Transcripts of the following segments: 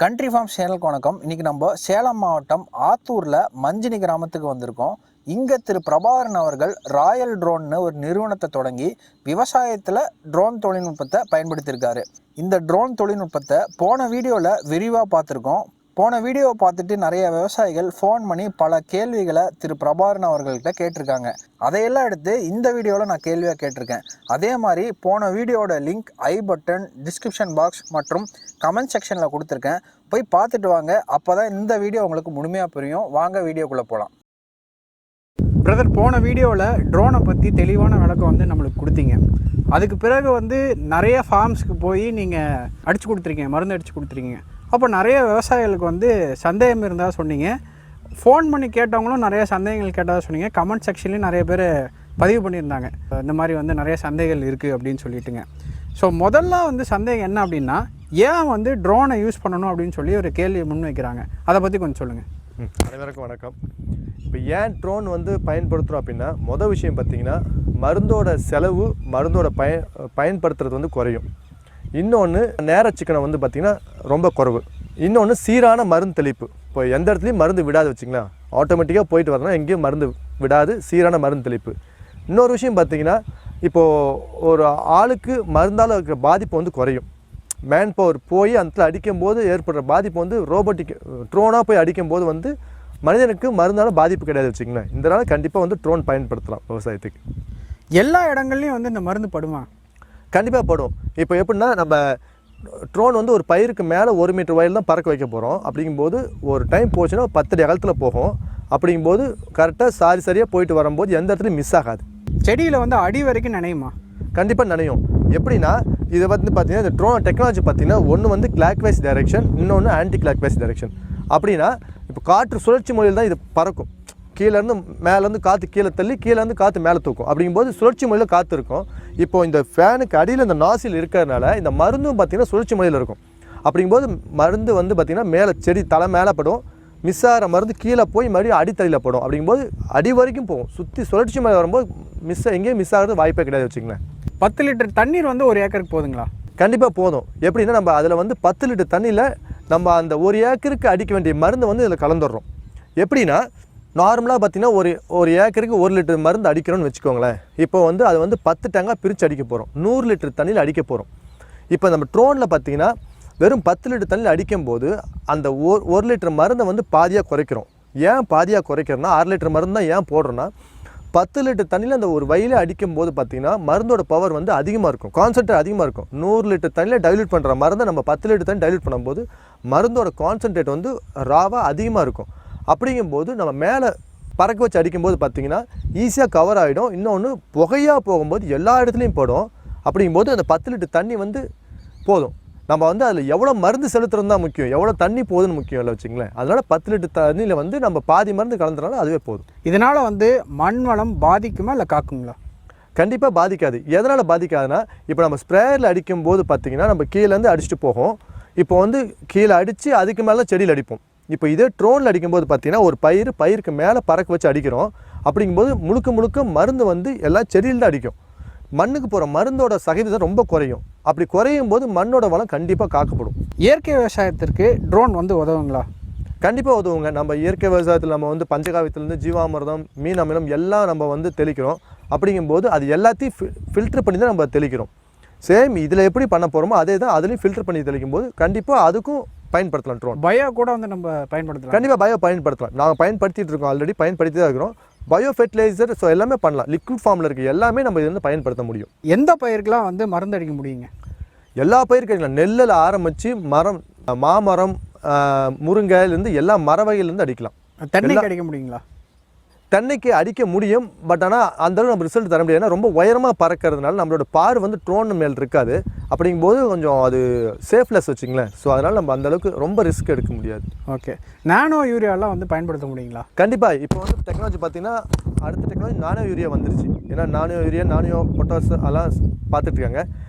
Country forms சேனலுக்கு வணக்கம். இன்றைக்கி நம்ம சேலம் மாவட்டம் ஆத்தூரில் மஞ்சினி கிராமத்துக்கு வந்திருக்கோம். இங்கே திரு பிரபாகரன் அவர்கள் ராயல் ட்ரோன்னு ஒரு நிறுவனத்தை தொடங்கி விவசாயத்தில் ட்ரோன் தொழில்நுட்பத்தை பயன்படுத்தியிருக்காரு. இந்த ட்ரோன் தொழில்நுட்பத்தை போன வீடியோவில் விரிவாக பார்த்துருக்கோம். போன வீடியோவை பார்த்துட்டு நிறைய விவசாயிகள் ஃபோன் பண்ணி பல கேள்விகளை திரு பிரபாகரன் அவர்கள்ட்ட கேட்டிருக்காங்க. அதையெல்லாம் எடுத்து இந்த வீடியோவில் நான் கேள்வியாக கேட்டிருக்கேன். அதே மாதிரி போன வீடியோட லிங்க் ஐ பட்டன், டிஸ்கிரிப்ஷன் பாக்ஸ் மற்றும் கமெண்ட் செக்ஷனில் கொடுத்துருக்கேன். போய் பார்த்துட்டு வாங்க. அப்போ தான் இந்த வீடியோ உங்களுக்கு முழுமையாக புரியும். வாங்க வீடியோக்குள்ளே போகலாம். பிரதர், போன வீடியோவில் ட்ரோனை பற்றி தெளிவான விளக்கம் நம்மளுக்கு கொடுத்தீங்க. அதுக்கு பிறகு நிறைய ஃபார்ம்ஸ்க்கு போய் நீங்கள் அடித்து கொடுத்துருக்கீங்க, மருந்து அடித்து கொடுத்துருக்கீங்க. அப்போ நிறைய விவசாயிகளுக்கு சந்தேகம் இருந்தால் சொன்னீங்க. ஃபோன் பண்ணி கேட்டவங்களும் நிறைய சந்தேகங்கள் கேட்டதாக சொன்னீங்க. கமெண்ட் செக்ஷன்லேயும் நிறைய பேர் பதிவு பண்ணியிருந்தாங்க, இந்த மாதிரி நிறைய சந்தேகங்கள் இருக்குது அப்படின்னு சொல்லிட்டுங்க. ஸோ முதல்ல சந்தேகம் என்ன அப்படின்னா, ஏன் ட்ரோனை யூஸ் பண்ணணும் அப்படின்னு சொல்லி ஒரு கேள்வி முன்வைக்கிறாங்க. அதை பற்றி கொஞ்சம் சொல்லுங்கள். அனைவருக்கும் வணக்கம். இப்போ ஏன் ட்ரோன் பயன்படுத்துகிறோம் அப்படின்னா, மொதல் விஷயம் பார்த்திங்கன்னா, மருந்தோட செலவு, மருந்தோட பயன்படுத்துறது குறையும். இன்னொன்று நேர சிக்கனம் பார்த்திங்கன்னா ரொம்ப குறைவு. இன்னொன்று சீரான மருந்து தெளிப்பு. இப்போ எந்த இடத்துலையும் மருந்து விடாது வச்சிங்களா, ஆட்டோமேட்டிக்காக போயிட்டு வரனா எங்கேயும் மருந்து விடாது, சீரான மருந்து தெளிப்பு. இன்னொரு விஷயம் பார்த்திங்கன்னா, இப்போது ஒரு ஆளுக்கு மருந்தால் இருக்கிற பாதிப்பு குறையும். மேன் பவர் போய் அந்த இடத்துல அடிக்கும்போது ஏற்படுற பாதிப்பு ரோபோட்டிக் ட்ரோனாக போய் அடிக்கும்போது மனிதனுக்கு மருந்தால் பாதிப்பு கிடையாது வச்சிங்களேன். இதனால் கண்டிப்பாக ட்ரோன் பயன்படுத்தலாம் விவசாயத்துக்கு. எல்லா இடங்கள்லையும் இந்த மருந்து படுமா? கண்டிப்பாக படும். இப்போ எப்படின்னா, நம்ம ட்ரோன் ஒரு பயிருக்கு மேலே 1 மீட்டர் வயல் தான் பறக்க வைக்க போகிறோம். அப்படிங்கும்போது ஒரு டைம் போச்சுன்னா 10 அடி அகலத்தில் போகும். அப்படிங்கும்போது கரெக்டாக சரியாக போயிட்டு வரும்போது எந்த இடத்துலையும் மிஸ் ஆகாது. செடியில் அடி வரைக்கும் நனையுமா? கண்டிப்பாக நனையும். எப்படின்னா, இதை பார்த்தீங்கன்னா, இந்த ட்ரோன் டெக்னாலஜி பார்த்தீங்கன்னா, ஒன்று கிளாக்வைஸ் டைரெக்ஷன், இன்னொன்று ஆன்டி கிளாக்வைஸ் டைரெக்ஷன். அப்படின்னா இப்போ காற்று சுழற்சி முறையில் தான் இது பறக்கும். கீழேருந்து மேலேருந்து காற்று கீழே தள்ளி, கீழேருந்து காற்று மேலே தூக்கும். அப்படிங்கும்போது சுழற்சி முறையில் காற்று இருக்கும். இப்போது இந்த ஃபேனுக்கு அடியில் இந்த நாசில் இருக்கிறதுனால இந்த மருந்தும் பார்த்திங்கன்னா சுழற்சி முறையில் இருக்கும். அப்படிங்கும்போது மருந்து பார்த்திங்கன்னா மேலே செடி தலை மேலே படும், மிஸ் ஆகிற மருந்து கீழே போய் மறுபடியும் அடித்தலையில் படும். அப்படிங்கும்போது அடி வரைக்கும் போகும். சுற்றி சுழற்சி முறை வரும்போது எங்கேயும் மிஸ் ஆகிறது வாய்ப்பே கிடையாது வச்சுங்களேன். 10 லிட்டர் தண்ணீர் 1 ஏக்கருக்கு போதுங்களா? கண்டிப்பாக போதும். எப்படின்னா, நம்ம அதில் 10 லிட்டர் தண்ணியில் நம்ம அந்த 1 ஏக்கருக்கு அடிக்க வேண்டிய மருந்து இதில் கலந்துடுறோம். எப்படின்னா, நார்மலாக பார்த்திங்கன்னா ஒரு ஏக்கருக்கு 1 லிட்டர் மருந்து அடிக்கிறோன்னு வச்சுக்கோங்களேன். இப்போ அது 10 டேங்காக பிரித்து அடிக்க போகிறோம். 100 லிட்டர் தண்ணியில் அடிக்க போகிறோம். இப்போ நம்ம ட்ரோனில் பார்த்திங்கன்னா வெறும் 10 லிட்டர் தண்ணியில் அடிக்கும்போது அந்த 1 லிட்டர் மருந்தை பாதியாக குறைக்கிறோம். ஏன் பாதியாக குறைக்கிறோன்னா, 6 லிட்டர் மருந்து தான் ஏன் போடுறோன்னா, 10 லிட்டர் தண்ணியில் அந்த ஒரு வயலை அடிக்கும்போது பார்த்திங்கன்னா மருந்தோட பவர் அதிகமாக இருக்கும், கான்சன்ட்ரேட் அதிகமாக இருக்கும். 100 லிட்டர் தண்ணியில் டைல்யூட் பண்ணுற மருந்தை நம்ம 10 லிட்டர் தண்ணி டைல்யூட் பண்ணும்போது மருந்தோட கான்சன்ட்ரேட் ராவாக அதிகமாக இருக்கும். அப்படிங்கும்போது நம்ம மேலே பறக்க வச்சு அடிக்கும்போது பார்த்திங்கன்னா ஈஸியாக கவர் ஆகிடும். இன்னொன்று புகையாக போகும்போது எல்லா இடத்துலையும் போடும். அப்படிங்கும்போது அந்த 10 லிட்டர் தண்ணி போதும். நம்ம அதில் எவ்வளோ மருந்து செலுத்துறது தான் முக்கியம், எவ்வளோ தண்ணி போகுதுன்னு முக்கியம் இல்லை வச்சுங்களேன். அதனால் 10 லிட்டர் தண்ணியில் நம்ம பாதி மருந்து கலந்துறனால அதுவே போதும். இதனால் மண் வளம் பாதிக்குமா இல்லை காக்குங்களா? கண்டிப்பாக பாதிக்காது. எதனால் பாதிக்காதுன்னா, இப்போ நம்ம ஸ்ப்ரேயரில் அடிக்கும்போது பார்த்திங்கன்னா நம்ம கீழேருந்து அடிச்சுட்டு போகும். இப்போ கீழே அடித்து அதுக்கு மேலே செடியில் அடிப்போம். இப்போ இதே ட்ரோனில் அடிக்கும்போது பார்த்திங்கன்னா ஒரு பயிருக்கு மேலே பறக்க வச்சு அடிக்கிறோம். அப்படிங்கும்போது முழுக்க மருந்து எல்லாம் செடியில் தான் அடிக்கும். மண்ணுக்கு போகிற மருந்தோட சதவீதம் ரொம்ப குறையும். அப்படி குறையும் போது மண்ணோட வளம் கண்டிப்பாக காக்கப்படும். இயற்கை விவசாயத்திற்கு ட்ரோன் உதவுங்களா? கண்டிப்பாக உதவுங்க. நம்ம இயற்கை விவசாயத்தில் நம்ம பஞ்சகாவியத்துலேருந்து ஜீவாமிர்தம், மீன் அமிலம் எல்லாம் நம்ம தெளிக்கிறோம். அப்படிங்கும்போது அது எல்லாத்தையும் ஃபில்டர் பண்ணி தான் நம்ம தெளிக்கிறோம். சேம் இதில் எப்படி பண்ண போகிறோமோ அதே தான் அதுலேயும் ஃபில்டர் பண்ணி தெளிக்கும் போது கண்டிப்பாக அதுக்கும் பயன்படுத்தலாம். ட்ரோன் பயோ கூட நம்ம பயன்படுத்தலாம். கண்டிப்பாக பயோ பயன்படுத்தலாம். நாங்கள் பயன்படுத்திட்டு இருக்கோம், ஆல்ரெடி பயன்படுத்தி தான் இருக்கிறோம். பயோ ஃபெர்டிலைசர் ஸோ எல்லாமே பண்ணலாம். லிக்விட் ஃபார்மில் இருக்குது எல்லாமே நம்ம இது பயன்படுத்த முடியும். எந்த பயிருக்கெலாம் மருந்து அடிக்க முடியுங்க? எல்லா பயிருக்கும். நெல்லில் ஆரம்பித்து மரம், மாமரம், முருங்கைலேருந்து எல்லா மர வகையிலேருந்து அடிக்கலாம். தென்னைக்கு அடிக்க முடியுங்களா? தென்னைக்கு அடிக்க முடியும். பட் ஆனால் அந்தளவு நம்ம ரிசல்ட் தர முடியாது. ஏன்னா ரொம்ப உயரமாக பறக்கிறதுனால நம்மளோட பார் ட்ரோன் மேல் இருக்காது. அப்படிங்கும்போது கொஞ்சம் அது சேஃப்லெஸ் வச்சுங்களேன். ஸோ அதனால் நம்ம அந்தளவுக்கு ரொம்ப ரிஸ்க் எடுக்க முடியாது. ஓகே, நானோ யூரியாலாம் பயன்படுத்த முடியுங்களா? கண்டிப்பாக. இப்போ டெக்னாலஜி பார்த்திங்கன்னா அடுத்த டெக்னாலஜி நானோ யூரியா வந்துருச்சு. ஏன்னா நானோ யூரியா, நானோ பொட்டாஸ் அதெல்லாம் பார்த்துட்ருக்காங்க.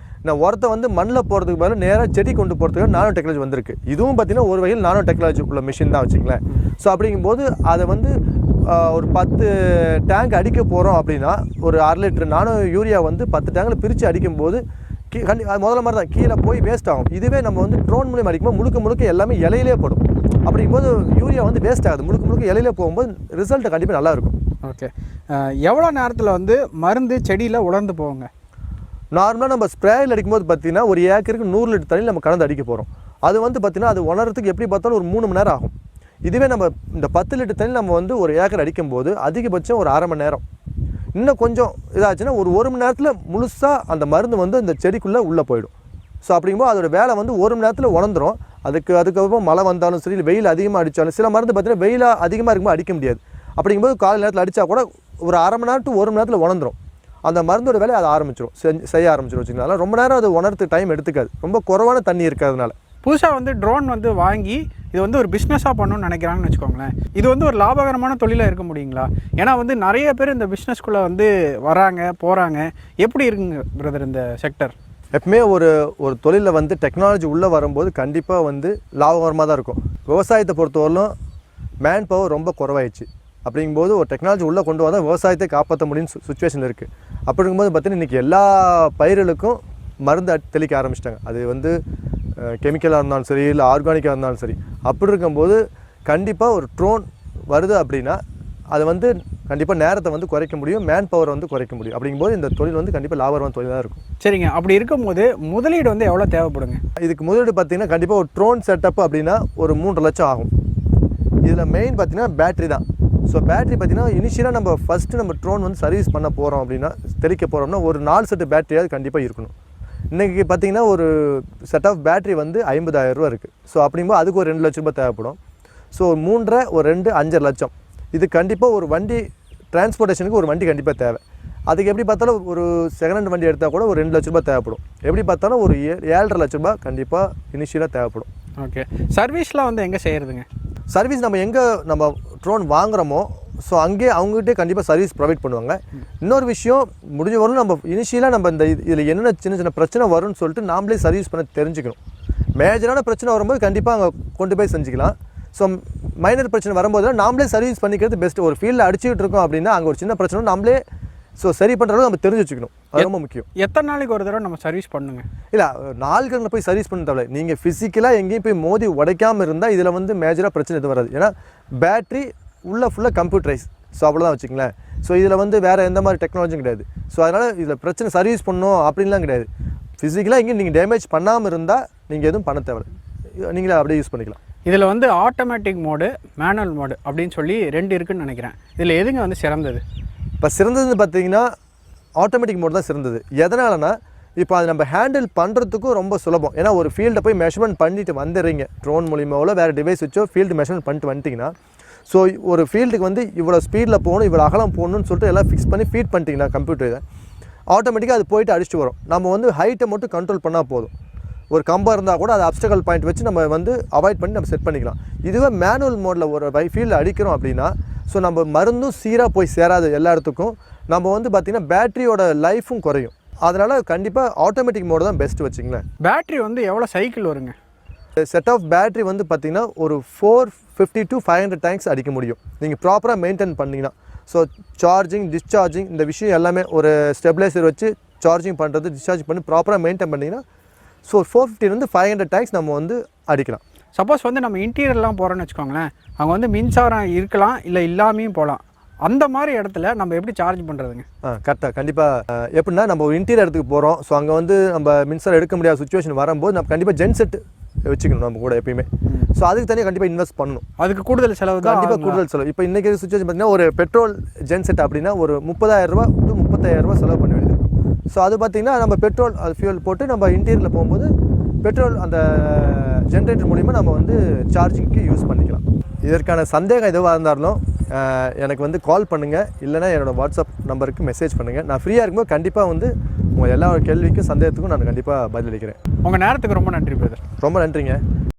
நான் உரத்தை மண்ணில் போகிறதுக்கு பதிலாக நேராக செடி கொண்டு போகிறதுக்கு நானோ டெக்னாலஜி வந்திருக்கு. இதுவும் பார்த்திங்கன்னா ஒரு வகையில் நானோ டெக்னாலஜி உள்ள மிஷின் தான் வச்சுங்களேன். ஸோ அப்படிங்கும்போது அதை ஒரு 10 டேங்க் அடிக்க போகிறோம் அப்படின்னா ஒரு 1/2 லிட்டர் நானோ யூரியா 10 டேங்கில் பிரித்து அடிக்கும்போது முதல்ல மாதிரி தான் கீழே போய் வேஸ்ட் ஆகும். இதுவே நம்ம வந்து ட்ரோன் மூலியம் அடிக்கும்போது முழுக்க எல்லாமே இலையிலே போடும். அப்படிங்கும்போது யூரியா வந்து வேஸ்ட் ஆகுது. முழுக்க இலையிலே போகும்போது ரிசல்ட் கண்டிப்பாக நல்லாயிருக்கும். ஓகே, எவ்வளோ நேரத்தில் வந்து மருந்து செடியில் உலர்ந்து போகுங்க? நார்மலாக நம்ம ஸ்ப்ரேயில் அடிக்கும்போது பார்த்தீங்கன்னா ஒரு ஏக்கருக்கு 100 லிட்டர் தண்ணி நம்ம கலந்து அடிக்க போகிறோம். அது வந்து பார்த்திங்கன்னா அது உணர்றதுக்கு எப்படி பார்த்தாலும் ஒரு 3 மணி நேரம் ஆகும். இதுவே நம்ம இந்த 10 லிட்டர் தண்ணி நம்ம வந்து ஒரு ஏக்கர் அடிக்கும்போது அதிகபட்சம் ஒரு 1/2 மணி நேரம். இன்னும் கொஞ்சம் இதாச்சுன்னா ஒரு 1 மணி நேரத்தில் முழுசாக அந்த மருந்து வந்து இந்த செடிக்குள்ளே உள்ளே போயிடும். ஸோ அப்படிங்கும்போது அதோட வேலை வந்து 1 மணி நேரத்தில் உணர்ந்துடும். அதுக்கப்புறம் மழை வந்தாலும் சரி, வெயில் அதிகமாக அடித்தாலும், சில மருந்து பார்த்திங்கன்னா வெயில் அதிகமாக இருக்கும்போது அடிக்க முடியாது. அப்படிங்கும்போது காலை நேரத்தில் அடித்தா கூட ஒரு 1/2 மணி நேரம் to 1 மணி நேரத்தில் உணர்ந்துடும். அந்த மருந்தோட வேலையை அதை செய்ய ஆரம்பிச்சிடும் வச்சுக்கலாம். அதனால் ரொம்ப நேரம் அது உணர்த்து டைம் எடுத்துக்காது, ரொம்ப குறைவான தண்ணி இருக்கிறதுனால. புதுசாக வந்து ட்ரோன் வந்து வாங்கி இது வந்து ஒரு பிஸ்னஸாக பண்ணணும்னு நினைக்கிறாங்கன்னு வச்சுக்கோங்களேன். இது வந்து ஒரு லாபகரமான தொழிலாக இருக்க முடியுங்களா? ஏன்னா வந்து நிறைய பேர் இந்த பிஸ்னஸ்குள்ளே வந்து வராங்க போகிறாங்க. எப்படி இருக்குங்க பிரதர் இந்த செக்டர்? எப்பவுமே ஒரு தொழிலில் வந்து டெக்னாலஜி உள்ளே வரும்போது கண்டிப்பாக வந்து லாபகரமாக தான் இருக்கும். விவசாயத்தை பொறுத்தவரையிலும் மேன் பவர் ரொம்ப குறைவாயிடுச்சு. அப்படிங்கும்போது ஒரு டெக்னாலஜி உள்ளே கொண்டு வந்தால் விவசாயத்தை காப்பாற்ற முடியும்னு சுச்சுவேஷன் இருக்குது. அப்படிங்கும்போது பார்த்தீங்கன்னா இன்றைக்கி எல்லா பயிர்களுக்கும் மருந்து தெளிக்க ஆரம்பிச்சிட்டாங்க. அது வந்து கெமிக்கலாக இருந்தாலும் சரி, இல்லை ஆர்கானிக்காக இருந்தாலும் சரி. அப்படி இருக்கும்போது கண்டிப்பாக ஒரு ட்ரோன் வருது அப்படின்னா அது வந்து கண்டிப்பாக நேரத்தை வந்து குறைக்க முடியும், மேன் பவரை வந்து குறைக்க முடியும். அப்படிங்கும்போது இந்த தொழில் வந்து கண்டிப்பாக லாபகரமான தொழிலாக இருக்கும். சரிங்க, அப்படி இருக்கும்போது முதலீடு வந்து எவ்வளோ தேவைப்படுங்க? இதுக்கு முதலீடு பார்த்திங்கன்னா கண்டிப்பாக ஒரு ட்ரோன் செட்டப் அப்படின்னா ஒரு 3 லட்சம் ஆகும். இதில் மெயின் பார்த்திங்கன்னா பேட்ரி தான். ஸோ பேட்ரி பார்த்திங்கன்னா இனிஷியலாக நம்ம ஃபஸ்ட்டு நம்ம ட்ரோன் வந்து சர்வீஸ் பண்ண போகிறோம் அப்படின்னா, தெளிக்க போகிறோம்னா ஒரு 4 செட்டு பேட்டரியாவது கண்டிப்பாக இருக்கணும். இன்றைக்கி பார்த்திங்கன்னா ஒரு செட் ஆஃப் பேட்ரி வந்து 50,000 ரூபா இருக்குது. ஸோ அப்படிங்கும்போது அதுக்கு ஒரு 2 லட்ச ரூபா தேவைப்படும். ஸோ 3 ஒரு 2 5 லட்சம். இது கண்டிப்பாக ஒரு வண்டி டிரான்ஸ்போர்ட்டேஷனுக்கு ஒரு வண்டி கண்டிப்பாக தேவை. அதுக்கு எப்படி பார்த்தாலும் ஒரு செகண்ட் ஹேண்ட் வண்டி எடுத்தால் கூட ஒரு 2 லட்ச ரூபா தேவைப்படும். எப்படி பார்த்தாலும் ஒரு 7.5 லட்ச ரூபா கண்டிப்பாக இனிஷியலாக தேவைப்படும். ஓகே, சர்வீஸ்லாம் வந்து எங்கே செய்கிறதுங்க? சர்வீஸ் நம்ம எங்கே நம்ம ட்ரோன் வாங்குகிறோமோ ஸோ அங்கேயே அவங்ககிட்டே கண்டிப்பாக சர்வீஸ் ப்ரொவைட் பண்ணுவாங்க. இன்னொரு விஷயம், முடிஞ்ச வரலும் நம்ம இனிஷியலாக நம்ம இந்த இதில் என்னென்ன சின்ன பிரச்சனை வரும்னு சொல்லிட்டு நாமளே சர்வீஸ் பண்ண தெரிஞ்சுக்கணும். மேஜரான பிரச்சனை வரும்போது கண்டிப்பாக அங்கே கொண்டு போய் செஞ்சுக்கலாம். ஸோ மைனர் பிரச்சனை வரும்போது நாமளே சர்வீஸ் பண்ணிக்கிறது பெஸ்ட்டு. ஒரு ஃபீல்டில் அடிச்சுக்கிட்டு இருக்கோம் அப்படின்னா அங்கே ஒரு சின்ன பிரச்சனை நாமளே சரி பண்ணுறதும் நம்ம தெரிஞ்சு வச்சுக்கணும். அது ரொம்ப முக்கியம். எத்தனை நாளைக்கு ஒரு தடவை நம்ம சர்வீஸ் பண்ணுங்க? இல்லை, நாளுக்கு போய் சர்வீஸ் பண்ண தேவை. நீங்கள் ஃபிசிக்கலாக எங்கேயும் போய் மோதி உடைக்காமல் இருந்தால் இதில் வந்து மேஜராக பிரச்சனை எதுவும் வராது. ஏன்னா பேட்ரி ஃபுல்லாக கம்ப்யூட்டரைஸ். ஸோ அவ்வளோதான் வச்சுங்களேன். ஸோ இதில் வந்து வேறு எந்த மாதிரி டெக்னாலஜியும் கிடையாது. ஸோ அதனால் இதில் பிரச்சனை சர்வீஸ் பண்ணணும் அப்படின்லாம் கிடையாது. ஃபிசிக்கலாக எங்கேயும் நீங்கள் டேமேஜ் பண்ணாமல் இருந்தால் நீங்கள் எதுவும் பண்ண தேவை, நீங்களே அப்படியே யூஸ் பண்ணிக்கலாம். இதில் வந்து ஆட்டோமேட்டிக் மோடு, மேனுவல் மோடு அப்படின்னு சொல்லி 2 இருக்குதுன்னு நினைக்கிறேன். இதில் எதுங்க வந்து சிறந்தது? இப்போ சிறந்ததுன்னு பார்த்தீங்கன்னா ஆட்டோமேட்டிக் மோட் தான் சிறந்தது. எதனாலனா இப்போ அது நம்ம ஹேண்டில் பண்ணுறதுக்கும் ரொம்ப சுலபம். ஏன்னா ஒரு ஃபீல்டை போய் மெஷர்மெண்ட் பண்ணிட்டு வந்துடுறீங்க, ட்ரோன் மூலியமாவோ வேறு டிவைஸ் வச்சோ ஃபீல்டு மெஷர்மெண்ட் பண்ணிட்டு வந்துட்டிங்கன்னா, ஸோ ஒரு ஃபீல்டுக்கு வந்து இவ்வளோ ஸ்பீடில் போகணும், இவ்வளோ அகலம் போகணும்னு சொல்லிட்டு எல்லாம் ஃபிக்ஸ் பண்ணி ஃபீட் பண்ணிட்டீங்கன்னா கம்ப்யூட்டரில் ஆட்டோமேட்டிக்காக அது போயிட்டு அடிச்சுட்டு வரும். நம்ம வந்து ஹைட்டை மட்டும் கண்ட்ரோல் பண்ணால் போதும். ஒரு கம்பம் இருந்தால் கூட அது அப்ஸ்டக்கல் பாயிண்ட் வச்சு நம்ம வந்து அவாய்ட் பண்ணி நம்ம செட் பண்ணிக்கலாம். இதுவே மேனுவல் மோடில் ஒரு ஃபீல்டில் அடிக்கிறோம் அப்படின்னா ஸோ நம்ம மருந்தும் சீராக போய் சேராது எல்லா இடத்துக்கும். நம்ம வந்து பார்த்திங்கன்னா பேட்டரியோட லைஃபும் குறையும். அதனால் கண்டிப்பாக ஆட்டோமேட்டிக் மோடு தான் பெஸ்ட்டு வச்சுங்களேன். பேட்ரி வந்து எவ்வளோ சைக்கிள் வருங்க? செட் ஆஃப் பேட்ரி வந்து பார்த்திங்கன்னா ஒரு 450 to 500 டேங்க்ஸ் அடிக்க முடியும் நீங்கள் ப்ராப்பராக மெயின்டைன் பண்ணிங்கன்னா. ஸோ சார்ஜிங், டிஸ்சார்ஜிங், இந்த விஷயம் எல்லாமே ஒரு ஸ்டெபிலைசர் வச்சு சார்ஜிங் பண்ணுறது, டிஸ்சார்ஜ் பண்ணி ப்ராப்பராக மெயின்டைன் பண்ணிங்கன்னா ஸோ 450 500 டேங்க்ஸ் நம்ம வந்து அடிக்கலாம். சப்போஸ் வந்து நம்ம இன்டீரியர்லாம் போகிறோன்னு வச்சுக்கோங்களேன், அங்கே வந்து மின்சாரம் இருக்கலாம், இல்லை இல்லாமையும் போகலாம். அந்த மாதிரி இடத்துல நம்ம எப்படி சார்ஜ் பண்ணுறதுங்க? கரெக்டாக கண்டிப்பாக எப்படின்னா நம்ம ஒரு இன்டீரியர் இடத்துக்கு போகிறோம். ஸோ அங்கே வந்து நம்ம மின்சாரம் எடுக்க முடியாத சுச்சுவேஷன் வரும்போது நம்ம கண்டிப்பாக ஜென்செட் வச்சுக்கணும் நம்ம கூட எப்பயுமே. ஸோ அதுக்கு தனியாக கண்டிப்பாக இன்வெஸ்ட் பண்ணணும். அதுக்கு கூடுதல் செலவு தான், கண்டிப்பாக கூடுதல் செலவு. இப்போ இன்றைக்கி சுச்சுவேஷன் பார்த்தீங்கன்னா ஒரு பெட்ரோல் ஜென்செட் அப்படின்னா ஒரு 30,000 ரூபா to 35,000 ரூபா செலவு பண்ண வேண்டியது இருக்கும். ஸோ அது பார்த்திங்கன்னா நம்ம பெட்ரோல் அது ஃபியூல் போட்டு நம்ம இன்டீரியரில் போகும்போது பெட்ரோல் அந்த ஜென்ரேட்டர் மூலிமா நம்ம வந்து சார்ஜிங்க்கு யூஸ் பண்ணிக்கலாம். இதற்கான சந்தேகம் எதுவாக இருந்தாலும் எனக்கு வந்து கால் பண்ணுங்கள், இல்லைனா என்னோடய வாட்ஸ்அப் நம்பருக்கு மெசேஜ் பண்ணுங்கள். நான் ஃப்ரீயாக இருக்கும்போது கண்டிப்பாக வந்து உங்கள் எல்லா கேள்விக்கும் சந்தேகத்துக்கும் நான் கண்டிப்பாக பதிலளிக்கிறேன். உங்கள் நேரத்துக்கு ரொம்ப நன்றி பிரதர். ரொம்ப நன்றிங்க.